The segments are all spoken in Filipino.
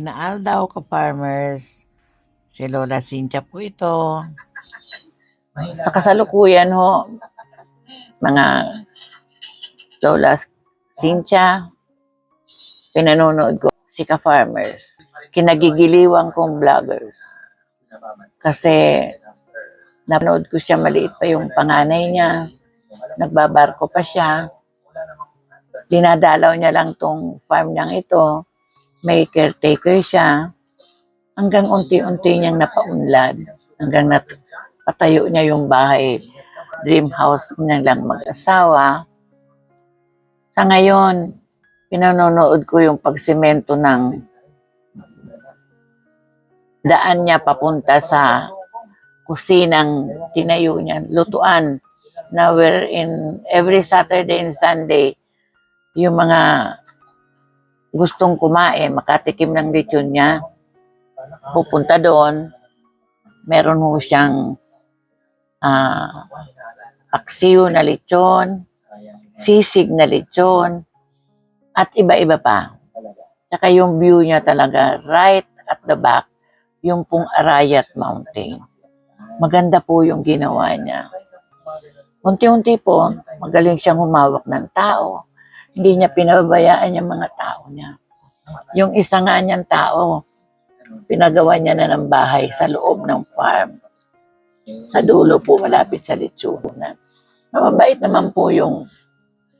Aldaw ka-farmers. Si Lola Cynthia po ito. Sa kasalukuyan ho, mga Lola Cynthia, pinanonood ko si ka-farmers. Kinagigiliwang kong vloggers. Kasi napanood ko siya, maliit pa yung panganay niya. Nagbabarko pa siya. Dinadalaw niya lang tong farm niyang ito. May caretaker siya. Hanggang unti-unti niyang napaunlad. Hanggang patayo niya yung bahay. Dream house niya lang mag-asawa. Sa ngayon, pinanonood ko yung pagsemento ng daan niya papunta sa kusinang tinayo niya, lutuan, na wherein every Saturday and Sunday, yung mga gustong kumain, makatikim ng lechon niya, pupunta doon. Meron ho siyang paksiw na lechon, sisig na lechon, at iba-iba pa. Saka yung view niya talaga, right at the back, yung pong Arayat Mountain. Maganda po yung ginawa niya. Unti-unti po, magaling siyang humawak ng tao. Hindi niya pinababayaan yung mga tao niya. Yung isa nga niyang tao, pinagawa niya na ng bahay sa loob ng farm. Sa dulo po, malapit sa lechonan. Mabait naman po yung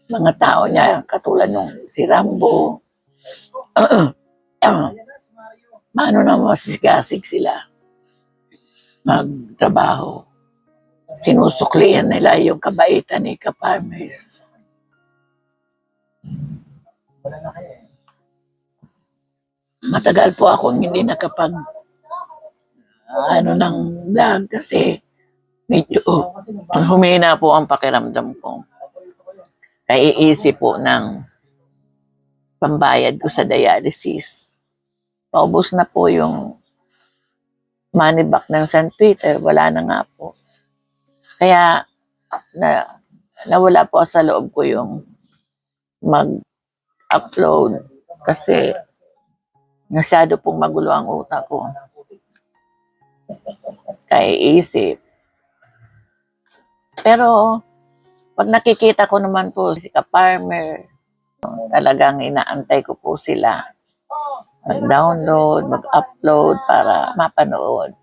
mga tao niya, katulad nung si Rambo. Maano na masigasig sila magtrabaho. Sinusuklian nila yung kabaitan ni ka-farmers. Matagal po akong hindi nakapag ng vlog kasi medyo humina po ang pakiramdam ko. Kaya iisip po ng pambayad ko sa dialysis. Paubos na po yung money back ng San Twitter, wala na nga po. Kaya nawala po sa loob ko yung mag-upload kasi masyado pong magulo ang utak ko. Kaya isip. Pero pag nakikita ko naman po si ka-farmer, talagang inaantay ko po sila mag-download, mag-upload para mapanood.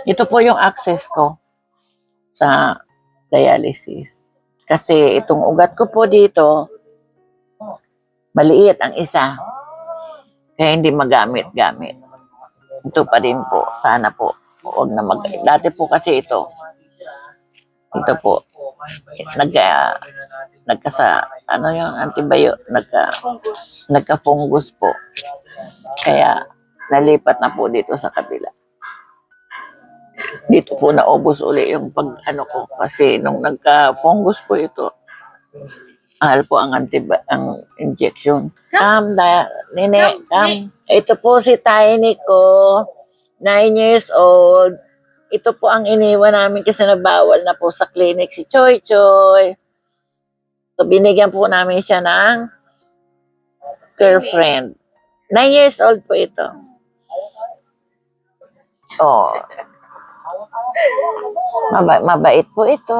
Ito po yung access ko sa dialysis. Kasi itong ugat ko po dito, maliit ang isa. Kaya hindi magamit-gamit. Ito pa rin po. Sana po. Huwag na dati po kasi ito po. Nagka-fungus po. Kaya nalipat na po dito sa kabila. Dito po naubos uli yung ko kasi nung nagka-fungus po ito, mahal po ang injection. Nene, come. Ito po si Tiny ko, 9 years old. Ito po ang iniwan namin kasi nabawal na po sa clinic si Choy Choy. So binigyan po namin siya ng girlfriend. 9 years old po ito. Oh. Mabait po ito.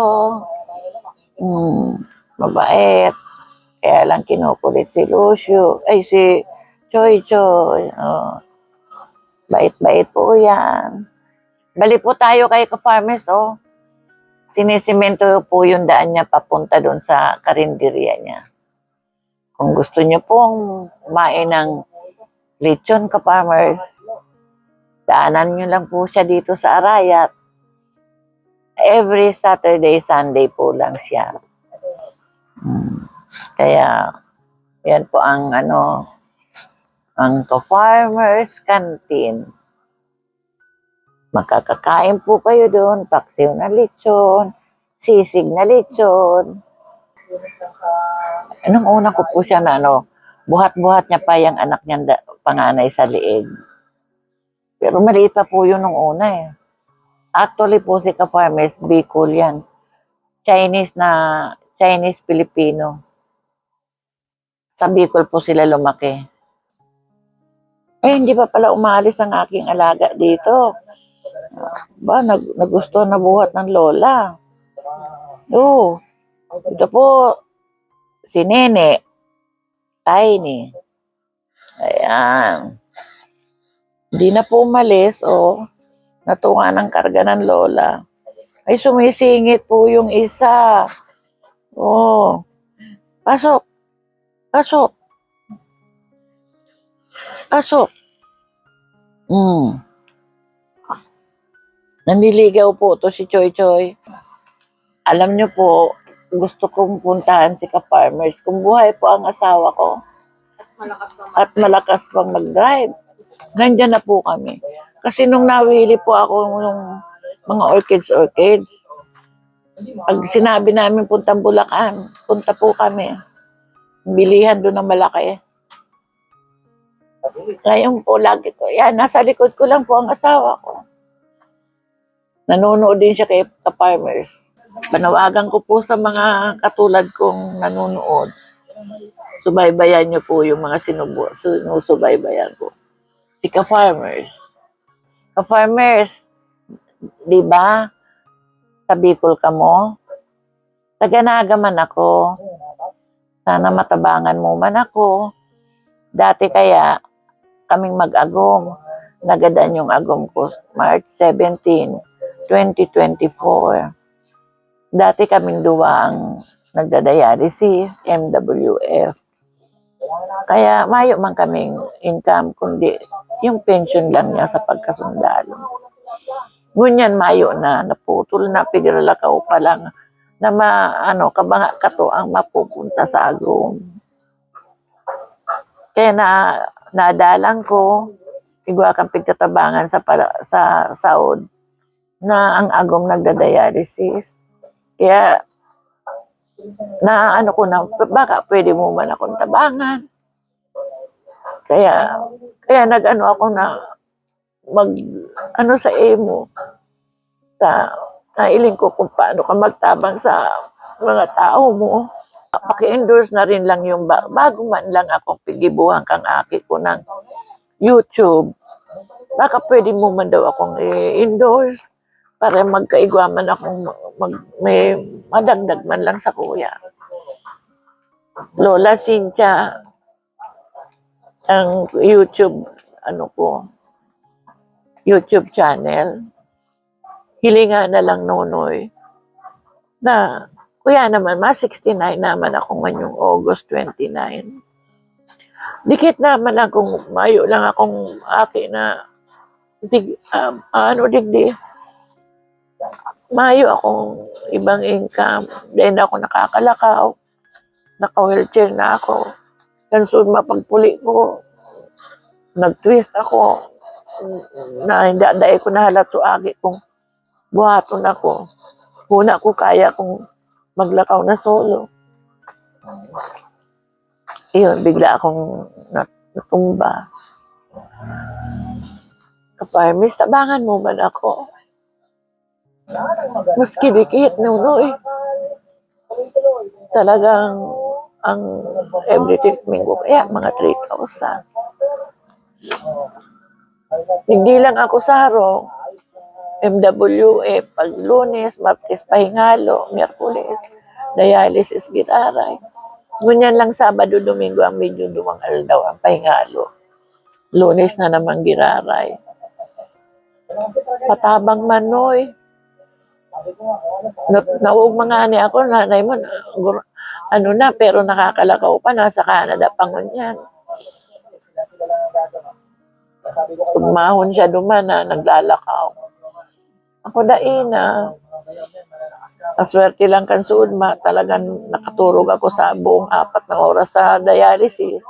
Mabait. Kaya lang kinukulit si Lucio. Ay, si Choy Choy. Oh. Bait-bait po yan. Bali po tayo kay ka-farmers, oh. Sinisemento po yung daan niya papunta doon sa karinderya niya. Kung gusto niyo pong kumain ng lechon ka-farmers, daanan niyo lang po siya dito sa Arayat. Every Saturday, Sunday po lang siya. Kaya, yan po ang ang ka-farmers canteen. Makakakain po kayo doon, paksiw na lechon, sisig na lechon. Nung una ko po siya na buhat-buhat niya pa yung anak niya panganay sa liig. Pero maliit pa po yun nung una eh. Actually po si ka-farmers, Bicol yan. Chinese-Filipino. Sa Bicol po sila lumaki. Ay, hindi pa pala umaalis ang aking alaga dito. Ba, nagusto na buhat ng lola. Oo, ito po, si Nene, Tiny. Ayan. Hindi na po umalis, natunga ng karga ng lola. Ay, sumisingit po yung isa. Oh, pasok, pasok, pasok. Hmm. Nanliligaw po to si Choy Choy. Alam niyo po, gusto kong puntahan si Ka-Farmers. Kung buhay po ang asawa ko at malakas pang mag-drive, nandyan na po kami. Kasi nung nawili po ako nung mga orchids, pag sinabi namin puntang Bulacan, punta po kami. Bilihan doon ng malaki. Ngayon po, lagi ko, yan, nasa likod ko lang po ang asawa ko. Nanonood din siya kay Ka-Farmers. Panawagan ko po sa mga katulad kong nanonood. Subaybayan niyo po yung mga sinusubaybayan ko. Si Ka-Farmers. Ka-Farmers, di ba? Sa Bicol ka mo? Taga-Naga man ako. Sana matabangan mo man ako. Dati kaya, kaming mag-agom. Nagadan yung agom ko March 17, 2024. Dati kaming duwa ang nagdadialysis, MWF. Kaya mayo man kaming income, kundi yung pension lang niya sa pagkasundalo. Ngunyan mayo na, naputol na, pigralakaw pa lang, na kabanga kato ang mapupunta sa agom. Kaya nadalang ko, igwa kang pigtatabangan sa Saud, na ang agom nagdadialysis. Kaya ko na, baka pwede mo man akong tabangan. Kaya ako na sa emo. Nailing ko kung paano ka magtabang sa mga tao mo. Paki-endorse na rin lang yung bago man lang akong pigibuhan kang aki ko ng YouTube. Baka pwede mo man daw akong i-endorse para magkaigwaman akong may madagdag man lang sa kuya. Lola Cynthia, ang YouTube, YouTube channel. Hilinga na lang, Nonoy, na kuya naman, 69 naman ako ngayong August 29. Dikit naman lang kung mayo lang akong ate na digdi. Mayo akong ibang income. Then ako nakakalakaw. Naka-wheelchair na ako. Kansud mapagpuli ko. Nag-twist ako. Na hindi ko nahalat agi kung buhaton ako. Una ko kaya kung maglakaw na solo. Iyon, bigla akong natumba. Ka-Farmers, tabangan mo man ako. Maski dikit, Nunoy. Talagang ang every treatment ko kaya mga 3,000. Hindi lang ako saro. MWF, pag Lunes, Martes, pahingalo, Miyerkules, dialysis, giraray. Ngunyan lang Sabado, Domingo ang medyo dumangal daw ang pahingalo. Lunes na naman giraray. Patabang manoy. Nauog mga ani ako, nanay mo, pero nakakalakaw pa, nasa Canada pa ngunyan. Pagmahon siya duman na naglalakaw. Ako daina. Aswerte lang kan suudma, talagang nakaturog ako sa buong 4 na oras sa dialysis.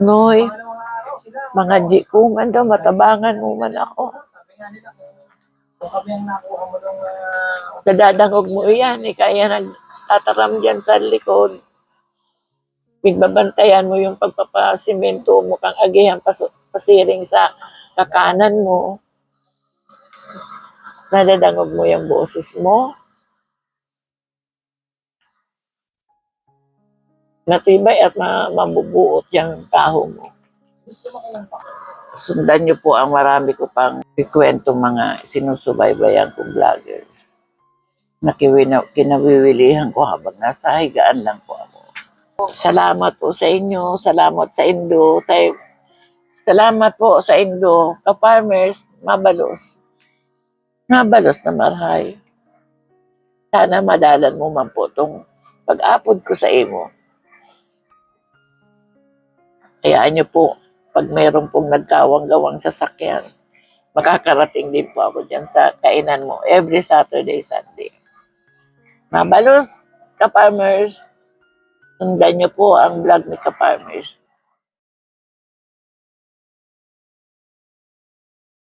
Noy, mga G ko man daw, matabangan mo man ako. Dadadangog mo yan, kaya nagtataram dyan sa likod. Pigbabantayan mo yung pagpapasimento mo kang agihan pasiring sa kakanan mo. Nadadangog mo yung boses mo. matibay at mabubuot yung taho mo. Sundan niyo po ang marami ko pang ikwento mga sinusubaybayan kong vloggers na kinawiwilihan ko habang nasa higaan lang po ako. Salamat po sa inyo, salamat sa Indo, salamat po sa Indo, ka-farmers, mabalos. Mabalos na marhay. Sana madalan mo man po itong pag-apod ko sa imo. Hayaan niyo po, pag mayroon pong nagkawang-gawang sasakyan, makakarating din po ako dyan sa kainan mo every Saturday, Sunday. Mabalos, ka-farmers, sundan niyo po ang vlog ni ka-farmers.